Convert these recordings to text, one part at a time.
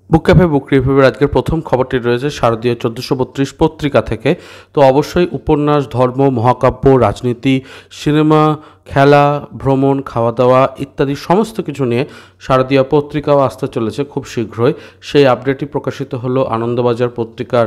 বুক cafe বুক রিভিউয়ের আজকের প্রথম খবরটি রয়েছে শারদীয় 1432 পত্রিকা থেকে। তো অবশ্যই উপন্যাস, ধর্ম, মহাকাব্য, রাজনীতি, সিনেমা, খেলা, ভ্রমণ, খাওয়া দাওয়া ইত্যাদি সমস্ত কিছু নিয়ে শারদীয় পত্রিকাও আসতে চলেছে খুব শীঘ্রই। সেই আপডেটটি প্রকাশিত হলো আনন্দবাজার পত্রিকার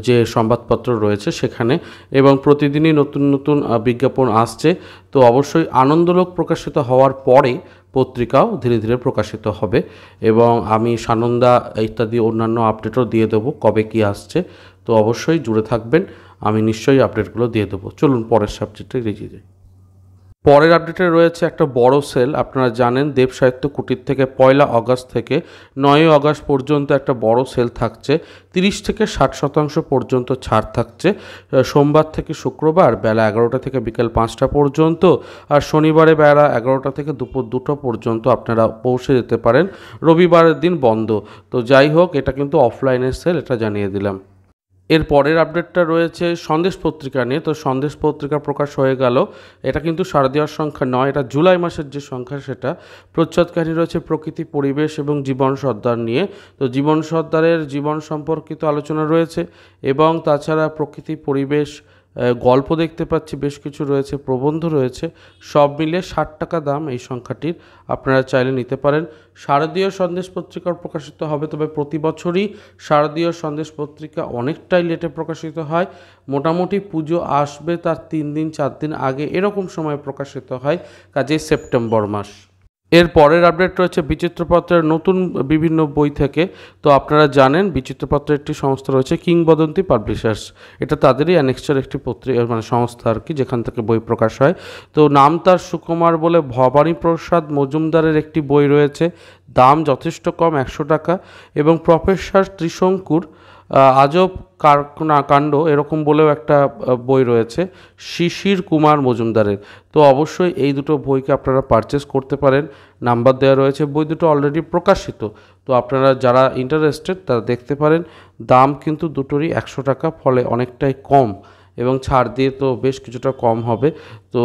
যে সংবাদপত্র রয়েছে সেখানে, এবং প্রতিদিনই নতুন নতুন বিজ্ঞাপন আসছে। তো অবশ্যই আনন্দলোক প্রকাশিত হওয়ার পরে পত্রিকাও ধীরে ধীরে প্রকাশিত হবে, এবং আমি সানন্দা ইত্যাদি অন্যান্য আপডেটও দিয়ে দেবো কবে কি আসছে। তো অবশ্যই জুড়ে থাকবেন, আমি নিশ্চয়ই আপডেটগুলো দিয়ে দেবো। চলুন পরের সাবজেক্টে এগিয়ে যাই। পরের আপডেটে রয়েছে একটা বড় সেল। আপনারা জানেন দেব সাহিত্য কুটির থেকে 1 আগস্ট থেকে 9 আগস্ট পর্যন্ত একটা বড় সেল থাকছে। 30 থেকে 60% পর্যন্ত ছাড় থাকছে সোমবার থেকে শুক্রবার বেলা 11টা থেকে বিকেল 5টা পর্যন্ত, আর শনিবারে বেলা 11টা থেকে দুপুর 2টা পর্যন্ত আপনারা পৌঁছে যেতে পারেন। রবিবারের দিন বন্ধ। তো যাই হোক, এটা কিন্তু অফলাইনের সেল, এটা জানিয়ে দিলাম। এর পরের আপডেটটা রয়েছে সন্দেশ পত্রিকা নিয়ে। তো সন্দেশ পত্রিকা প্রকাশ হয়ে গেল। এটা কিন্তু শারদীয়ার সংখ্যা নয়, এটা জুলাই মাসের যে সংখ্যা সেটা। প্রচ্ছদ কাহিনী রয়েছে প্রকৃতি, পরিবেশ এবং জীবন সর্দার নিয়ে। তো জীবন সর্দারের জীবন সম্পর্কিত আলোচনা রয়েছে, এবং তাছাড়া প্রকৃতি, পরিবেশ, গল্প দেখতে পাচ্ছি বেশ কিছু রয়েছে, প্রবন্ধ রয়েছে। সব মিলিয়ে 60 টাকা দাম এই সংখ্যাটির। আপনারা চাইলে নিতে পারেন। শারদীয় সন্দেশ পত্রিকা প্রকাশিত হবে, তবে প্রতি বছরই শারদীয় সন্দেশ পত্রিকা অনেকটাই লেটে প্রকাশিত হয়। মোটামুটি পুজো আসবে তার 3 দিন 4 দিন আগে এরকম সময় প্রকাশিত হয়, কাজেই সেপ্টেম্বর মাস। এর পরের আপডেট রয়েছে বিচিত্রপত্রের নতুন বিভিন্ন বই থেকে। তো আপনারা জানেন বিচিত্রপত্রের একটি সংস্থা রয়েছে কিংবদন্তি পাবলিশার্স। এটা তাদেরই অ্যানেক্সচার একটি পত্রিকা, মানে সংস্থা আর কি, যেখান থেকে বই প্রকাশ হয়। তো নাম তার সুকুমার বলে ভবানী প্রসাদ মজুমদারের একটি বই রয়েছে, দাম যথেষ্ট কম, 100 টাকা। এবং প্রফেসর ত্রিশঙ্কুর আজব কাণ্ড এরকম বলেও একটা বই রয়েছে শিশির কুমার মজুমদারের। তো অবশ্যই এই দুটো বইকে আপনারা পারচেস করতে পারেন, নাম্বার দেওয়া রয়েছে। বই দুটো অলরেডি প্রকাশিত, তো আপনারা যারা ইন্টারেস্টেড তারা দেখতে পারেন। দাম কিন্তু দুটোরই 100 টাকা, ফলে অনেকটাই কম, এবং ছাড় দিয়ে তো বেশ কিছুটা কম হবে। তো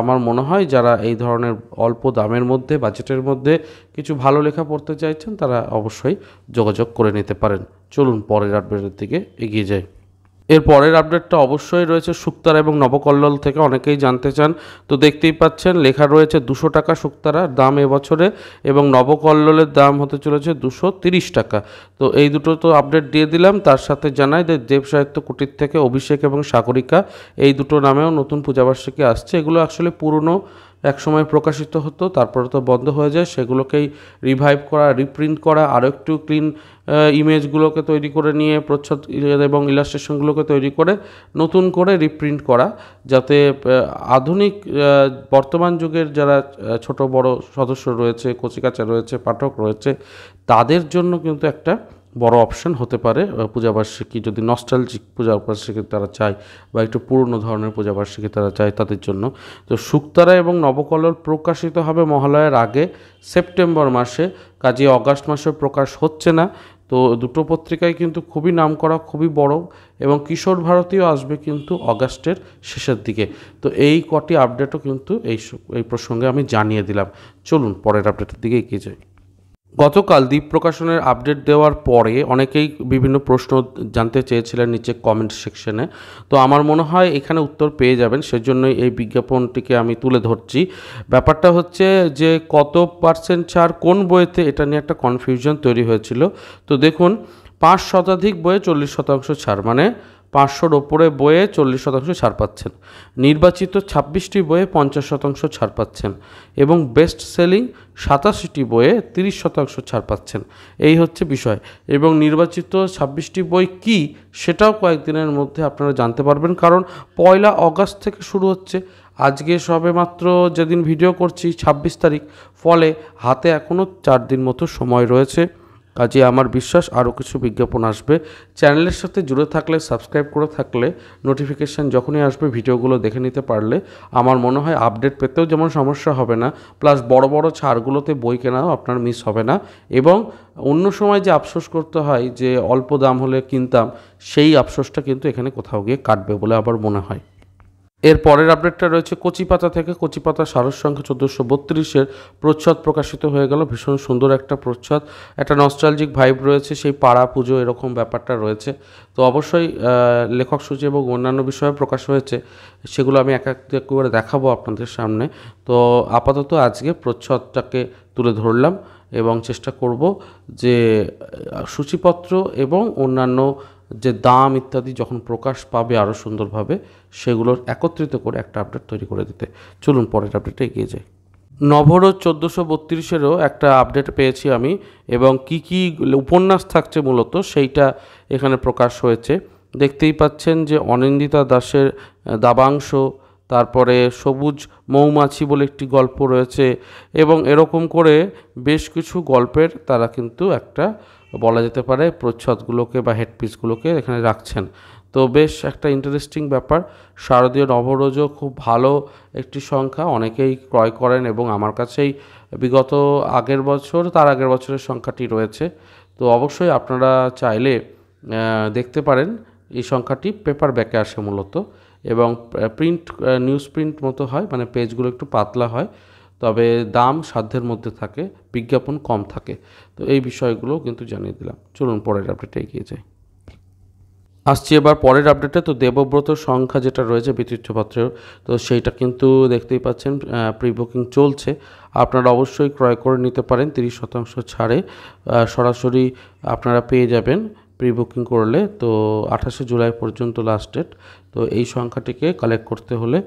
আমার মনে হয় যারা এই ধরনের অল্প দামের মধ্যে, বাজেটের মধ্যে কিছু ভালো লেখা পড়তে চাইছেন তারা অবশ্যই যোগাযোগ করে নিতে পারেন। চলুন পরের আপডেটের দিকে এগিয়ে যাই। এর পরের আপডেটটা অবশ্যই রয়েছে শুকতারা এবং নবকল্লোল থেকে। অনেকেই জানতে চান, তো দেখতেই পাচ্ছেন লেখা রয়েছে 200 টাকা শুকতারার দাম এবছরে, এবং নবকল্লোলের দাম হতে চলেছে 230 টাকা। তো এই দুটো তো আপডেট দিয়ে দিলাম। তার সাথে জানাই যে দেব সাহিত্য কুটির থেকে অভিষেক এবং সাগরিকা এই দুটো নামেও নতুন পূজাবার্ষিকী আসছে। এগুলো আসলে পুরনো একসময় প্রকাশিত হতো, তারপরে তো বন্ধ হয়ে যায়। সেগুলোকেই রিভাইভ করা, রিপ্রিন্ট করা, আরও একটু ক্লিন ইমেজগুলোকে তৈরি করে নিয়ে প্রচ্ছদ এবং ইলাস্ট্রেশনগুলোকে তৈরি করে নতুন করে রিপ্রিন্ট করা, যাতে আধুনিক বর্তমান যুগের যারা ছোট বড় সদস্য রয়েছে, কচিকাঁচা রয়েছে, পাঠক রয়েছে, তাদের জন্য কিন্তু একটা বড় অপশন হতে পারে পূজাবার্ষিকী। যদি নস্টালজিক পূজাবার্ষিকী তারা চায়, বা একটু পুরনো ধরনের পূজাবার্ষিকী তারা চায়, তাদের জন্য। তো শুকতারা এবং নবকল্লোল প্রকাশিত হবে মহালয়ার আগে সেপ্টেম্বর মাসে, কাজে অগাস্ট মাসে প্রকাশ হচ্ছে না। তো দুটো পত্রিকাই কিন্তু খুবই নামকরা, খুবই বড়, এবং কিশোর ভারতীও আসবে কিন্তু অগাস্টের শেষের দিকে। তো এই কটি আপডেটও কিন্তু এই প্রসঙ্গে আমি জানিয়ে দিলাম। চলুন পরের আপডেটের দিকে এগিয়ে যাই। গতকাল দ্বীপ প্রকাশনের আপডেট দেওয়ার পরে অনেকেই বিভিন্ন প্রশ্ন জানতে চেয়েছিলেন নিচে কমেন্ট সেকশনে। তো আমার মনে হয় এখানে উত্তর পেয়ে যাবেন, সেজন্যই এই বিজ্ঞাপনটিকে আমি তুলে ধরছি। ব্যাপারটা হচ্ছে যে কত % ছাড় কোন বইতে, এটা নিয়ে একটা কনফিউশন তৈরি হয়েছিল। তো দেখুন, 5 শতাধিক বইয়ে 40% ছাড়, মানে 500-র ওপরে বইয়ে 40% ছাড় পাচ্ছেন। নির্বাচিত 26টি বইয়ে 50% ছাড় পাচ্ছেন, এবং বেস্ট সেলিং 87টি বইয়ে 30% ছাড় পাচ্ছেন। এই হচ্ছে বিষয়। এবং নির্বাচিত 26টি বই কি সেটাও কয়েকদিনের মধ্যে আপনারা জানতে পারবেন, কারণ 1 আগস্ট থেকে শুরু হচ্ছে। আজকে সবে মাত্র যেদিন ভিডিও করছি 26 তারিখ, ফলে হাতে এখনও 4 দিন মতো সময় রয়েছে। কাজে আমার বিশ্বাস আরও কিছু বিজ্ঞাপন আসবে। চ্যানেলের সাথে জুড়ে থাকলে, সাবস্ক্রাইব করে থাকলে, নোটিফিকেশান যখনই আসবে ভিডিওগুলো দেখে নিতে পারলে আমার মনে হয় আপডেট পেতেও যেমন সমস্যা হবে না, প্লাস বড় বড় ছাড়গুলোতে বই কেনাও আপনার মিস হবে না। এবং অন্য সময় যে আফসোস করতে হয় যে অল্প দাম হলে কিনতাম, সেই আফসোসটা কিন্তু এখানে কোথাও গিয়ে কাটবে বলে আবার মনে হয়। এর পরের আপডেটটা রয়েছে কচিপাতা থেকে। কচিপাতা সারস সংখ্যা 1432-এর প্রচ্ছদ প্রকাশিত হয়ে গেল। ভীষণ সুন্দর একটা প্রচ্ছদ, একটা নস্টালজিক ভাইব রয়েছে, সেই পাড়া পুজো এরকম ব্যাপারটা রয়েছে। তো অবশ্যই লেখক সূচি এবং অন্যান্য বিষয়ে প্রকাশ হয়েছে, সেগুলো আমি এক এক করে দেখাবো আপনাদের সামনে। তো আপাতত আজকে প্রচ্ছদটাকে তুলে ধরলাম এবং চেষ্টা করব যে সূচিপত্র এবং অন্যান্য যে দাম ইত্যাদি যখন প্রকাশ পাবে আরও সুন্দরভাবে, সেগুলোর একত্রিত করে একটা আপডেট তৈরি করে দিতে। চলুন পরের আপডেটে এগিয়ে যাই। নভরোজ 1432-এরও একটা আপডেট পেয়েছি আমি, এবং কি কি উপন্যাস থাকছে মূলত সেইটা এখানে প্রকাশ হয়েছে। দেখতেই পাচ্ছেন যে অনিন্দিতা দাশের দাবাংশ, তারপরে সবুজ মৌমাছি বলে একটি গল্প রয়েছে, এবং এরকম করে বেশ কিছু গল্পের তারা কিন্তু একটা বলা যেতে পারে প্রচ্ছদগুলোকে বা হেডপিসগুলোকে এখানে রাখছেন। তো বেশ একটা ইন্টারেস্টিং ব্যাপার। শারদীয় নবরোজও খুব ভালো একটি সংখ্যা, অনেকেই ক্রয় করেন এবং আমার কাছেই বিগত আগের বছর তার আগের বছরের সংখ্যাটি রয়েছে। তো অবশ্যই আপনারা চাইলে দেখতে পারেন। এই সংখ্যাটি পেপার ব্যাকে আসে মূলত, এবং প্রিন্ট নিউজ প্রিন্ট মতো হয়, মানে পেজগুলো একটু পাতলা হয়, তবে দাম সাধ্যের মধ্যে থাকে, বিজ্ঞাপন কম থাকে। তো এই বিষয়গুলো কিন্তু জানিয়ে দিলাম। চলুন পরের আপডেটে এগিয়ে যাই। আসছি এবার পরের আপডেটে। তো দেবব্রত সংখ্যা যেটা রয়েছে বিচিত্রপত্রের, তো সেইটা কিন্তু দেখতেই পাচ্ছেন প্রি বুকিং চলছে। আপনারা অবশ্যই ক্রয় করে নিতে পারেন 30% ছাড়ে, সরাসরি আপনারা পেয়ে যাবেন প্রি বুকিং করলে। তো 28শে জুলাই পর্যন্ত লাস্ট ডেট। তো এই সংখ্যাটিকে কালেক্ট করতে হলে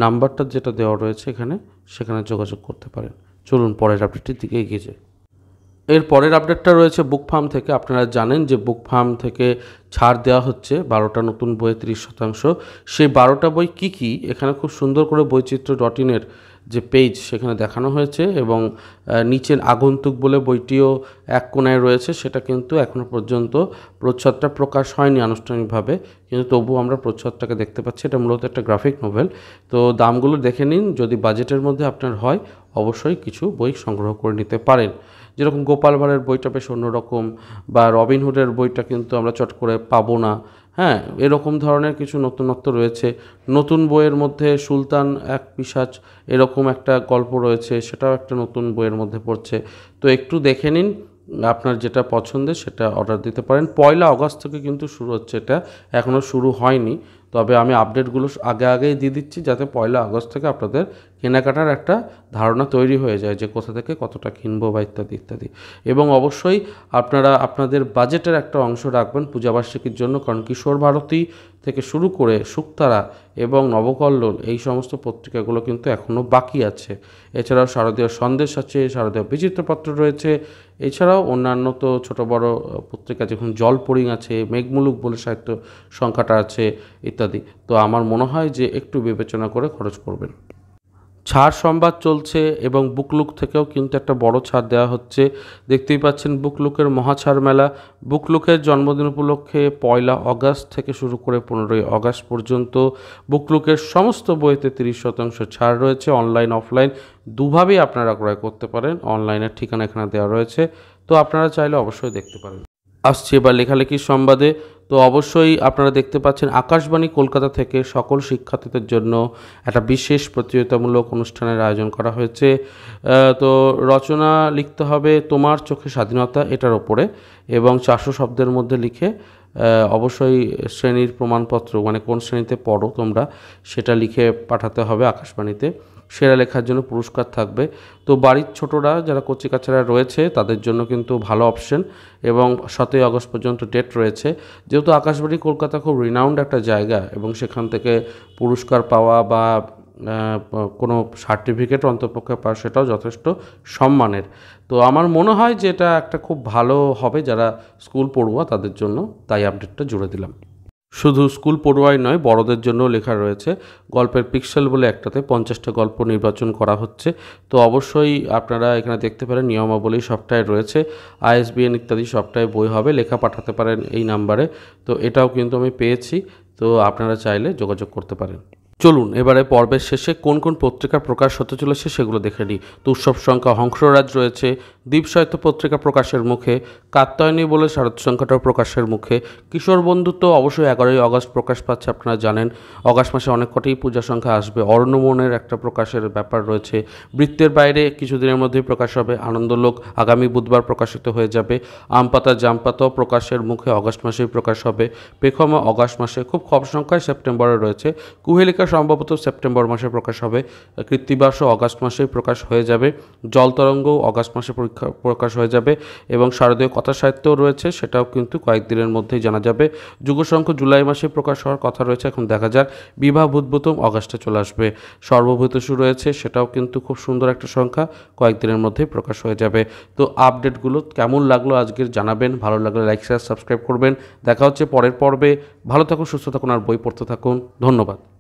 নাম্বারটা যেটা দেওয়া রয়েছে এখানে, সেখানে যোগাযোগ করতে পারেন। চলুন পরের আপডেটটির দিকে এগিয়ে যাই। এর পরের আপডেটটা রয়েছে বুক ফার্ম থেকে। আপনারা জানেন যে বুক ফার্ম থেকে ছাড় দেওয়া হচ্ছে 12টা নতুন বইয়ে 30%। সেই 12টা বই কী কী এখানে খুব সুন্দর করে বৈচিত্র্য.in-এর যে পেজ সেখানে দেখানো হয়েছে, এবং নিচের আগন্তুক বলে বইটিও এক কোণায় রয়েছে। সেটা কিন্তু এখনও পর্যন্ত প্রচ্ছদটা প্রকাশ হয়নি আনুষ্ঠানিকভাবে, কিন্তু তবুও আমরা প্রচ্ছদটাকে দেখতে পাচ্ছি। এটা মূলত একটা গ্রাফিক নোভেল। তো দামগুলো দেখে নিন, যদি বাজেটের মধ্যে আপনার হয় অবশ্যই কিছু বই সংগ্রহ করে নিতে পারেন। যেরকম গোপাল ভাঁড়ের বইটা বেশ অন্যরকম, বা রবিনহুডের বইটা কিন্তু আমরা চট করে পাবো না। হ্যাঁ, এরকম ধরনের কিছু নতুনত্ব রয়েছে। নতুন বইয়ের মধ্যে সুলতান এক পিশাচ এরকম একটা গল্প রয়েছে, সেটাও একটা নতুন বইয়ের মধ্যে পড়ছে। তো একটু দেখে নিন, আপনার যেটা পছন্দের সেটা অর্ডার দিতে পারেন। 1 আগস্ট থেকে কিন্তু শুরু হচ্ছে, এটা এখনও শুরু হয়নি, তবে আমি আপডেটগুলো আগেই দিয়ে দিচ্ছি, যাতে 1 আগস্ট থেকে আপনাদের কেনাকাটার একটা ধারণা তৈরি হয়ে যায় যে কোথা থেকে কতটা কিনবো বা ইত্যাদি ইত্যাদি। এবং অবশ্যই আপনারা আপনাদের বাজেটের একটা অংশ রাখবেন পূজাবার্ষিকীর জন্য, কারণ কিশোর ভারতী থেকে শুরু করে শুকতারা এবং নবকল্লোল এই সমস্ত পত্রিকাগুলো কিন্তু এখনও বাকি আছে। এছাড়াও শারদীয় সন্দেশ আছে, শারদীয় বিচিত্রপত্র রয়েছে, এছাড়াও অন্যান্য তো ছোটো বড়ো পত্রিকা, যখন জলপরিং আছে, মেঘমুলুক বলে সাহিত্য সংখ্যাটা আছে ইত্যাদি। তো আমার মনে হয় যে একটু বিবেচনা করে খরচ করবেন। ছাড় সংবাদ চলছে, এবং বুকলুক থেকেও কিন্তু একটা বড় ছাড় দেওয়া হচ্ছে। দেখতেই পাচ্ছেন বুকলুকের মহাছাড় মেলা। বুকলুকের জন্মদিন উপলক্ষে 1 আগস্ট থেকে শুরু করে 15ই আগস্ট পর্যন্ত বুকলুকের সমস্ত বইতে 30% ছাড় রয়েছে। অনলাইন অফলাইন দুভাবেই আপনারা ক্রয় করতে পারেন। অনলাইনের ঠিকানা এখানে দেওয়া রয়েছে, তো আপনারা চাইলে অবশ্যই দেখতে পারেন। আসছে এবার লেখালেখির সংবাদে। তো অবশ্যই আপনারা দেখতে পাচ্ছেন আকাশবাণী কলকাতা থেকে সকল শিক্ষার্থীদের জন্য একটা বিশেষ প্রতিযোগিতামূলক অনুষ্ঠানের আয়োজন করা হয়েছে। তো রচনা লিখতে হবে তোমার চোখে স্বাধীনতা এটার ওপরে, এবং 400 শব্দের মধ্যে লিখে অবশ্যই শ্রেণীর প্রমাণপত্র, মানে কোন শ্রেণীতে পড়ো তোমরা, সেটা লিখে পাঠাতে হবে আকাশবাণীতে। সেরা লেখার জন্য পুরস্কার থাকবে। তো বাড়ির ছোটরা যারা কচিকাচারা রয়েছে তাদের জন্য কিন্তু ভালো অপশন, এবং 7ই আগস্ট পর্যন্ত ডেট রয়েছে। যেহেতু আকাশবাণী কলকাতা খুব রিনাউন্ড একটা জায়গা, এবং সেখান থেকে পুরস্কার পাওয়া বা কোনো সার্টিফিকেট অন্তপক্ষে পাওয়া, সেটাও যথেষ্ট সম্মানের। তো আমার মনে হয় যে এটা একটা খুব ভালো হবে যারা স্কুল পড়ুয়া তাদের জন্য, তাই আপডেটটা জুড়ে দিলাম। শুধু স্কুল পড়ুয়াই নয়, বড়দের জন্যও লেখা রয়েছে। গল্পের পিক্সেল বলে একটাতে 50টা গল্প নির্বাচন করা হচ্ছে। তো অবশ্যই আপনারা এখানে দেখতে পারেন নিয়মাবলী সবটাই রয়েছে, ISBN ইত্যাদি সবটাই বই হবে। লেখা পাঠাতে পারেন এই নাম্বারে। তো এটাও কিন্তু আমি পেয়েছি, তো আপনারা চাইলে যোগাযোগ করতে পারেন। চলুন এবারে পর্বের শেষে কোন কোন পত্রিকা প্রকাশ হতে চলেছে সেগুলো দেখে নিই। তো উৎসব সংখ্যা হংসরাজ রয়েছে, দ্বীপ সাহিত্য পত্রিকা প্রকাশের মুখে, কাত্যায়নী বলে শারদ সংখ্যাটাও প্রকাশের মুখে, কিশোর বন্ধুত্ব অবশ্যই 11ই আগস্ট প্রকাশ পাচ্ছে, আপনারা জানেন। অগাস্ট মাসে অনেক কটাই পূজা সংখ্যা আসবে। অরণ্যমনের একটা প্রকাশের ব্যাপার রয়েছে। বৃত্তের বাইরে কিছুদিনের মধ্যেই প্রকাশ হবে। আনন্দলোক আগামী বুধবার প্রকাশিত হয়ে যাবে। আমপাতা জামপাতাও প্রকাশের মুখে অগাস্ট মাসেই প্রকাশ হবে। পেখমা অগাস্ট মাসে, খুব কম সংখ্যায় সেপ্টেম্বরে রয়েছে। কুহেলিকা সম্ভবত সেপ্টেম্বর মাসে প্রকাশ হবে। কৃত্তিবাসও অগাস্ট মাসেই প্রকাশ হয়ে যাবে। জলতরঙ্গও অগাস্ট মাসে প্রকাশ হয়ে যাবে এবং শারদীয় কথা সাহিত্যও রয়েছে, সেটাও কিন্তু কয়েকদিনের মধ্যেই জানা যাবে। যুগশঙ্খ জুলাই মাসে প্রকাশ হওয়ার কথা রয়েছে, এখন দেখা যাক। বিবাহ ভূতভূতম অগাস্টে চলে আসবে। সর্বভূতেষু রয়েছে, সেটাও কিন্তু খুব সুন্দর একটা সংখ্যা, কয়েকদিনের মধ্যেই প্রকাশ হয়ে যাবে। তো আপডেটগুলো কেমন লাগলো আজকের জানাবেন। ভালো লাগলে লাইক শেয়ার সাবস্ক্রাইব করবেন। দেখা হচ্ছে পরের পর্বে। ভালো থাকুন, সুস্থ থাকুন আর বই পড়তে থাকুন। ধন্যবাদ।